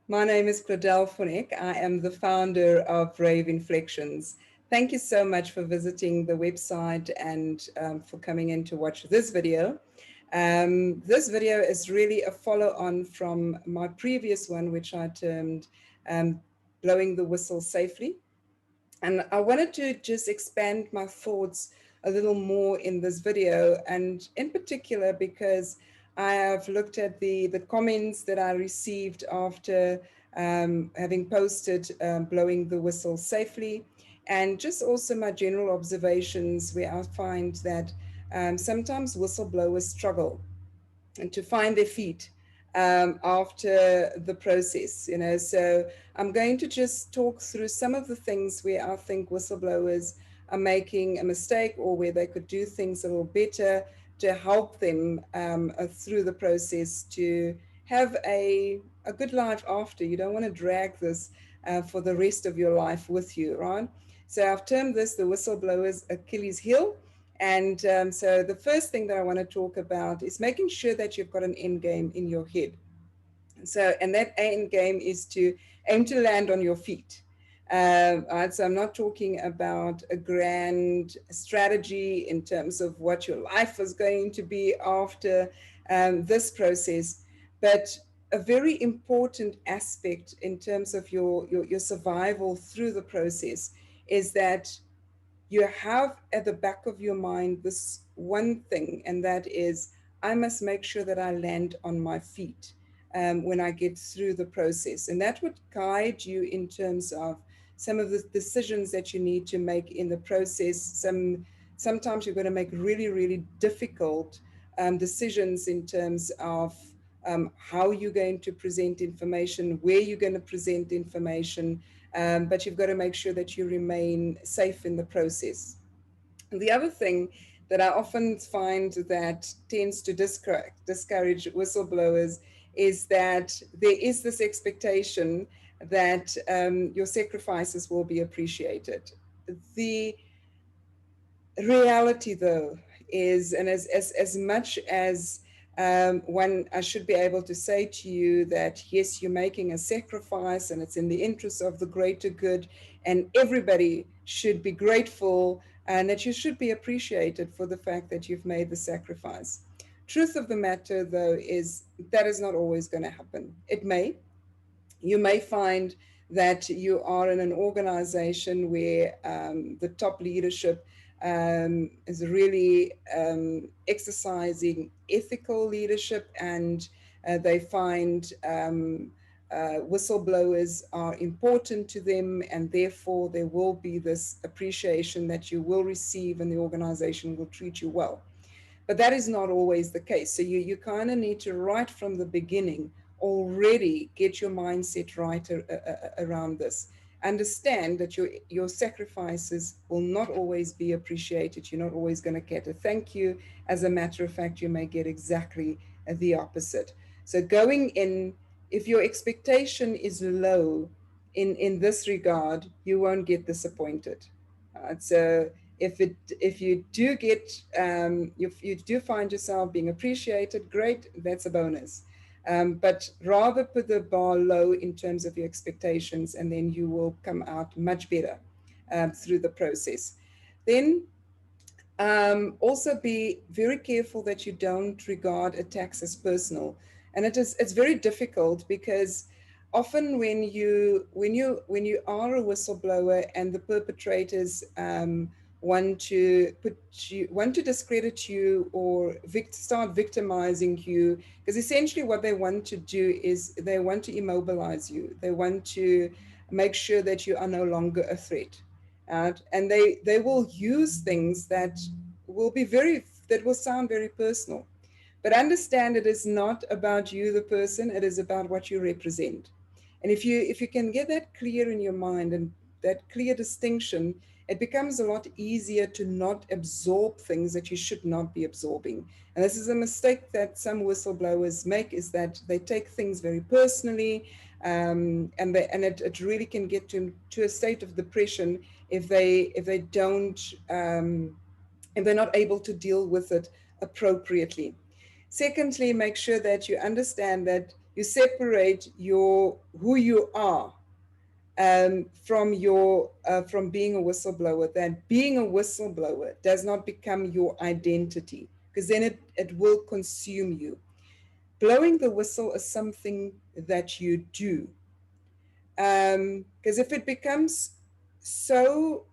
My name is Claudelle von Eck. I am the founder of Rave Inflections. Thank you so much for visiting the website and for coming in to watch this video. This video is really a follow-on from my previous one, which I termed um, Blowing the Whistle Safely. And I wanted to just expand my thoughts a little more in this video, and in particular because I have looked at the comments that I received after having posted Blowing the Whistle Safely, and just also my general observations where I find that sometimes whistleblowers struggle and to find their feet after the process, So I'm going to just talk through some of the things where I think whistleblowers are making a mistake or where they could do things a little better to help them through the process to have a good life after. You don't want to drag this for the rest of your life with you, right? So I've termed this the whistleblower's Achilles heel. And so the first thing that I want to talk about is making sure that you've got an end game in your head. So, and that end game is to aim to land on your feet. Right, so I'm not talking about a grand strategy in terms of what your life is going to be after this process, but a very important aspect in terms of your survival through the process is that you have at the back of your mind this one thing, and that is, I must make sure that I land on my feet when I get through the process. And that would guide you in terms of some of the decisions that you need to make in the process. Sometimes you're going to make really, really difficult decisions in terms of how you're going to present information, where you're going to present information, but you've got to make sure that you remain safe in the process. And the other thing that I often find that tends to discourage whistleblowers is that there is this expectation that your sacrifices will be appreciated. The reality, though, is, and as much as one, I should be able to say to you that, yes, you're making a sacrifice and it's in the interest of the greater good, and everybody should be grateful and that you should be appreciated for the fact that you've made the sacrifice. Truth of the matter, though, is that is not always going to happen. It may. You may find that you are in an organization where the top leadership is really exercising ethical leadership, and they find whistleblowers are important to them, and therefore there will be this appreciation that you will receive and the organization will treat you well. But that is not always the case. So you kind of need to, right from the beginning, already get your mindset right around this. Understand that your sacrifices will not always be appreciated. You're not always going to get a thank you. As a matter of fact, you may get exactly the opposite. So going in, if your expectation is low in this regard, you won't get disappointed. So if you do get if you do find yourself being appreciated, great, that's a bonus. But rather put the bar low in terms of your expectations, and then you will come out much better through the process. Then also be very careful that you don't regard attacks as personal. And it's very difficult because often when you are a whistleblower and the perpetrators want to discredit you or start victimizing you, because essentially what they want to do is they want to immobilize you. They want to make sure that you are no longer a threat. And they will use things that will sound very personal. But understand, it is not about you, the person, it is about what you represent. And if you can get that clear in your mind and that clear distinction, it becomes a lot easier to not absorb things that you should not be absorbing. And this is a mistake that some whistleblowers make, is that they take things very personally, and it really can get to a state of depression if they don't if they're not able to deal with it appropriately. Secondly, make sure that you understand that You separate your who you are from being a whistleblower. That being a whistleblower does not become your identity, because then it will consume you. Blowing the whistle is something that you do, because if it becomes so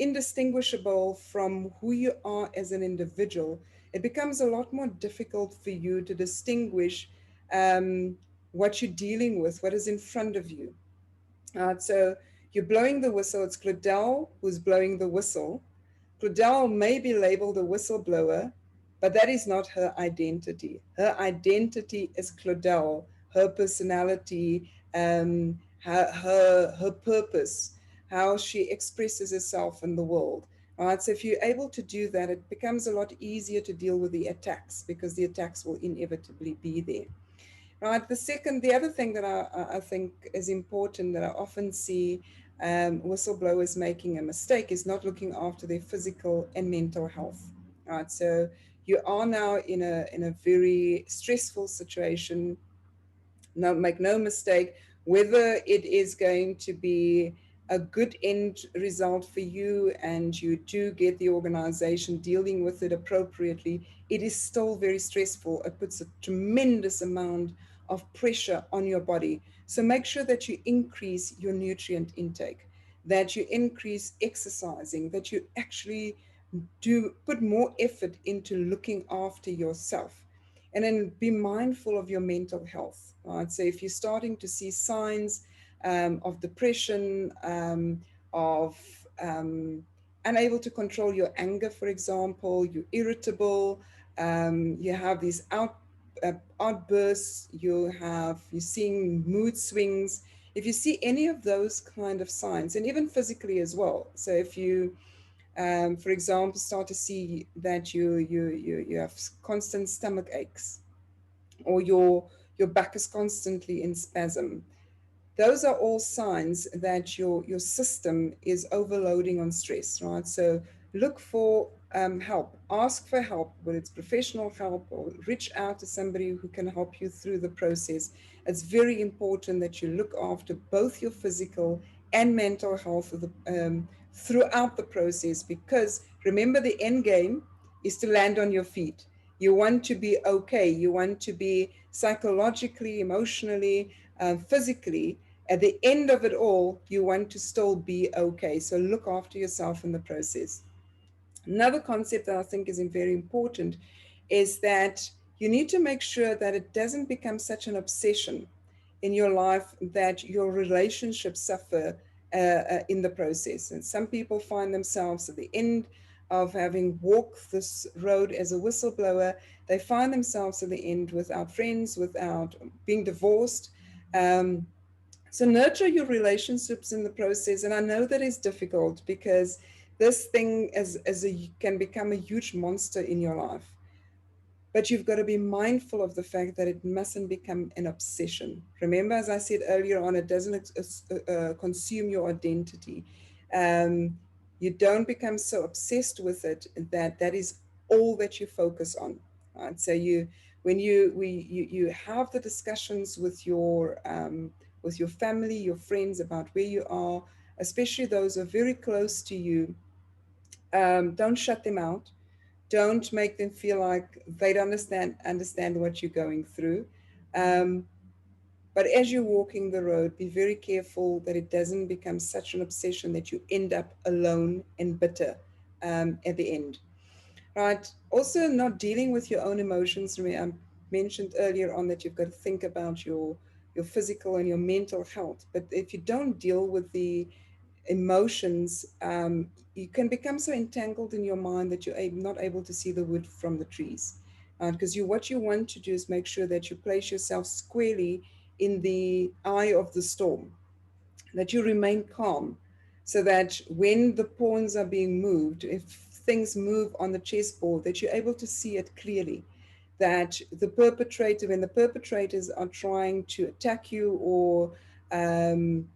indistinguishable from who you are as an individual, it becomes a lot more difficult for you to distinguish um, what you're dealing with, what is in front of you. So you're blowing the whistle. It's Claudelle who's blowing the whistle. Claudelle may be labeled a whistleblower, but that is not her identity. Her identity is Claudelle, her personality, her purpose, how she expresses herself in the world. Right? So if you're able to do that, it becomes a lot easier to deal with the attacks, because the attacks will inevitably be there. Right. The other thing that I think is important, that I often see whistleblowers making a mistake, is not looking after their physical and mental health. Right. So you are now in a very stressful situation. No, make no mistake, whether it is going to be a good end result for you and you do get the organization dealing with it appropriately, it is still very stressful. It puts a tremendous amount of pressure on your body. So make sure that you increase your nutrient intake, that you increase exercising, that you actually do put more effort into looking after yourself. And then be mindful of your mental health. Right? So if you're starting to see signs of depression, of unable to control your anger, for example, you're irritable, you have these outbursts, you're seeing mood swings. If you see any of those kind of signs, and even physically as well. So if you for example, start to see that you have constant stomach aches, or your back is constantly in spasm. Those are all signs that your system is overloading on stress, right? So look for help, ask for help, whether it's professional help, or reach out to somebody who can help you through the process. It's very important that you look after both your physical and mental health throughout the process, because remember, the end game is to land on your feet. You want to be okay. You want to be psychologically, emotionally, physically. At the end of it all, you want to still be okay. So look after yourself in the process. Another concept that I think is very important is that you need to make sure that it doesn't become such an obsession in your life that your relationships suffer in the process. And some people find themselves at the end of having walked this road as a whistleblower, they find themselves at the end without friends, without being divorced. Um, so nurture your relationships in the process. And I know that is difficult, because this thing can become a huge monster in your life. But you've got to be mindful of the fact that it mustn't become an obsession. Remember, as I said earlier on, it doesn't consume your identity. Um, you don't become so obsessed with it that that is all that you focus on. Right? So when you have the discussions with your family, your friends, about where you are, especially those who are very close to you, don't shut them out. Don't make them feel like they don't understand what you're going through. Um, but as you're walking the road, be very careful that it doesn't become such an obsession that you end up alone and bitter at the end. Right. Also, not dealing with your own emotions. I mentioned earlier on that you've got to think about your physical and your mental health. But if you don't deal with the emotions, you can become so entangled in your mind that you're not able to see the wood from the trees. Because what you want to do is make sure that you place yourself squarely in the eye of the storm, that you remain calm, so that when the pawns are being moved, if things move on the chessboard, that you're able to see it clearly. That when the perpetrators are trying to attack you, or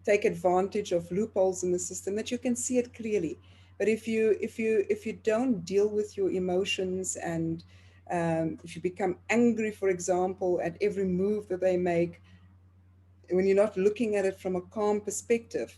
take advantage of loopholes in the system, that you can see it clearly. But if you don't deal with your emotions, and if you become angry, for example, at every move that they make, when you're not looking at it from a calm perspective,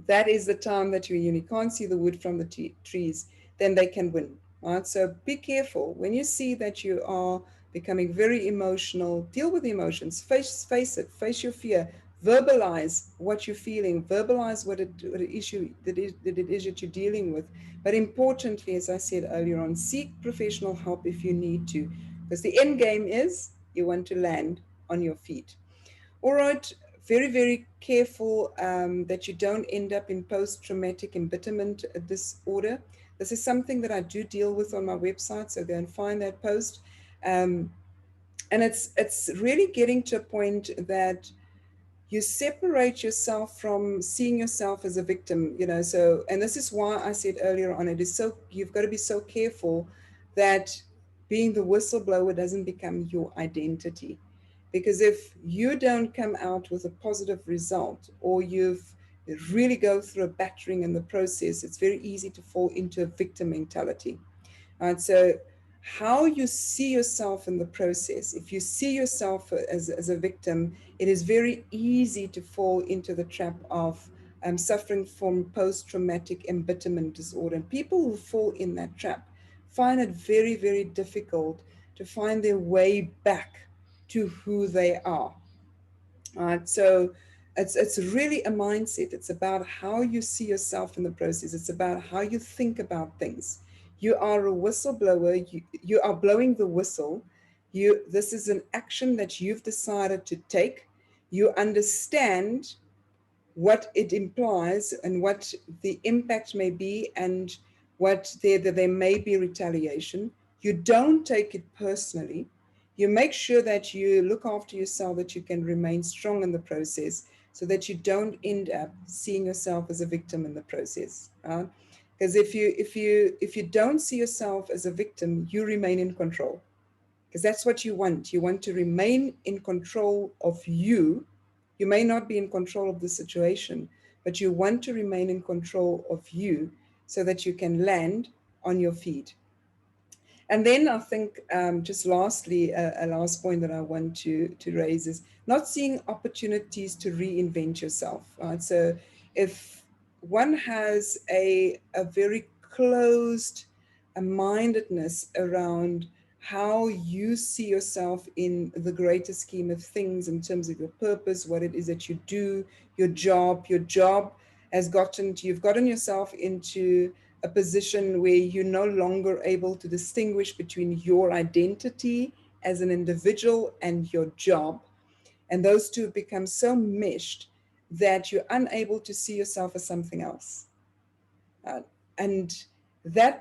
that is the time that you can't see the wood from the trees, then they can win. Right? So be careful when you see that you are becoming very emotional. Deal with the emotions. Face it. Face your fear. Verbalize what you're feeling. Verbalize what an issue that it is that you're dealing with. But importantly, as I said earlier on, seek professional help if you need to, because the end game is you want to land on your feet. All right, very, very careful that you don't end up in post traumatic embitterment disorder. This is something that I do deal with on my website, so go and find that post. Um, and it's really getting to a point that you separate yourself from seeing yourself as a victim, so, and this is why I said earlier on, it is so, you've got to be so careful that being the whistleblower doesn't become your identity. Because if you don't come out with a positive result, or you've really go through a battering in the process, it's very easy to fall into a victim mentality. Right? So how you see yourself in the process, if you see yourself as a victim, it is very easy to fall into the trap of suffering from post-traumatic embitterment disorder. And people who fall in that trap find it very, very difficult to find their way back to who they are. Right? So it's really a mindset. It's about how you see yourself in the process. It's about how you think about things. You are a whistleblower. You are blowing the whistle. This is an action that you've decided to take. You understand what it implies and what the impact may be, and what there may be retaliation. You don't take it personally. You make sure that you look after yourself, that you can remain strong in the process, so that you don't end up seeing yourself as a victim in the process. Right? Because if you don't see yourself as a victim, you remain in control, because that's what you want. You want to remain in control of you. You may not be in control of the situation, but you want to remain in control of you, so that you can land on your feet. And then I think, just lastly, a last point that I want to raise is not seeing opportunities to reinvent yourself. Right? So if one has a very closed mindedness around how you see yourself in the greater scheme of things, in terms of your purpose, what it is that you do, your job you've gotten yourself into a position where you're no longer able to distinguish between your identity as an individual and your job. And those two become so meshed that you're unable to see yourself as something else. Uh, and that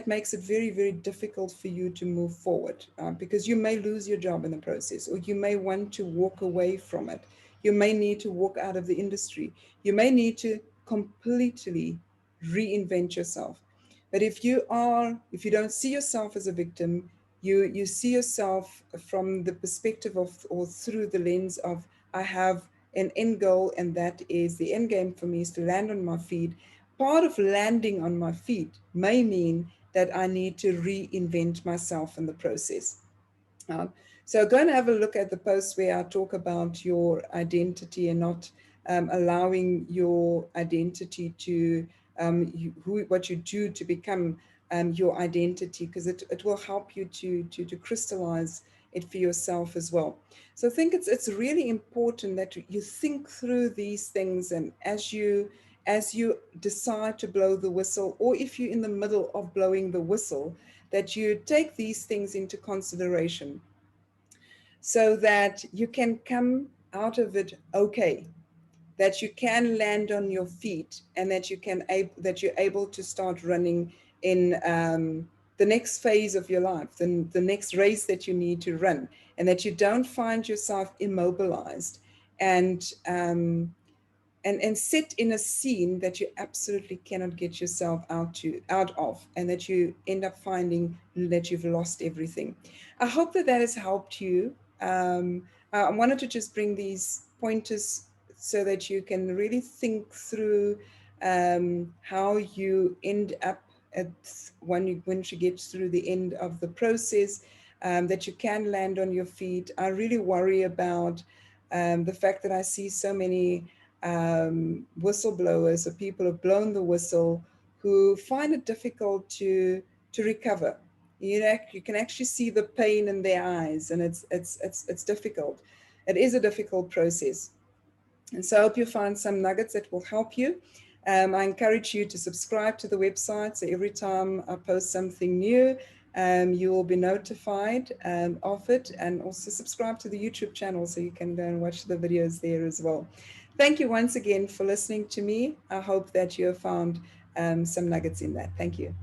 makes it very, very difficult for you to move forward, because you may lose your job in the process, or you may want to walk away from it. You may need to walk out of the industry. You may need to completely reinvent yourself. But if you don't see yourself as a victim, you see yourself from the perspective of, or through the lens of, I have an end goal, and that is the end game for me is to land on my feet. Part of landing on my feet may mean that I need to reinvent myself in the process. Um, so go and have a look at the post where I talk about your identity, and not allowing your identity to what you do to become your identity, because it will help you to crystallize it for yourself as well. So I think it's really important that you think through these things, and as you decide to blow the whistle, or if you're in the middle of blowing the whistle, that you take these things into consideration, so that you can come out of it okay, that you can land on your feet, and that you're able to start running in the next phase of your life, the next race that you need to run, and that you don't find yourself immobilized and sit in a scene that you absolutely cannot get yourself out of, and that you end up finding that you've lost everything. I hope that has helped you. I wanted to just bring these pointers so that you can really think through how you end up once you get through the end of the process, that you can land on your feet. I really worry about the fact that I see so many whistleblowers or people who have blown the whistle who find it difficult to recover. You can actually see the pain in their eyes, and it's difficult. It is a difficult process. And so I hope you find some nuggets that will help you. I encourage you to subscribe to the website, so every time I post something new, you will be notified of it, and also subscribe to the YouTube channel so you can go and watch the videos there as well. Thank you once again for listening to me. I hope that you have found some nuggets in that. Thank you.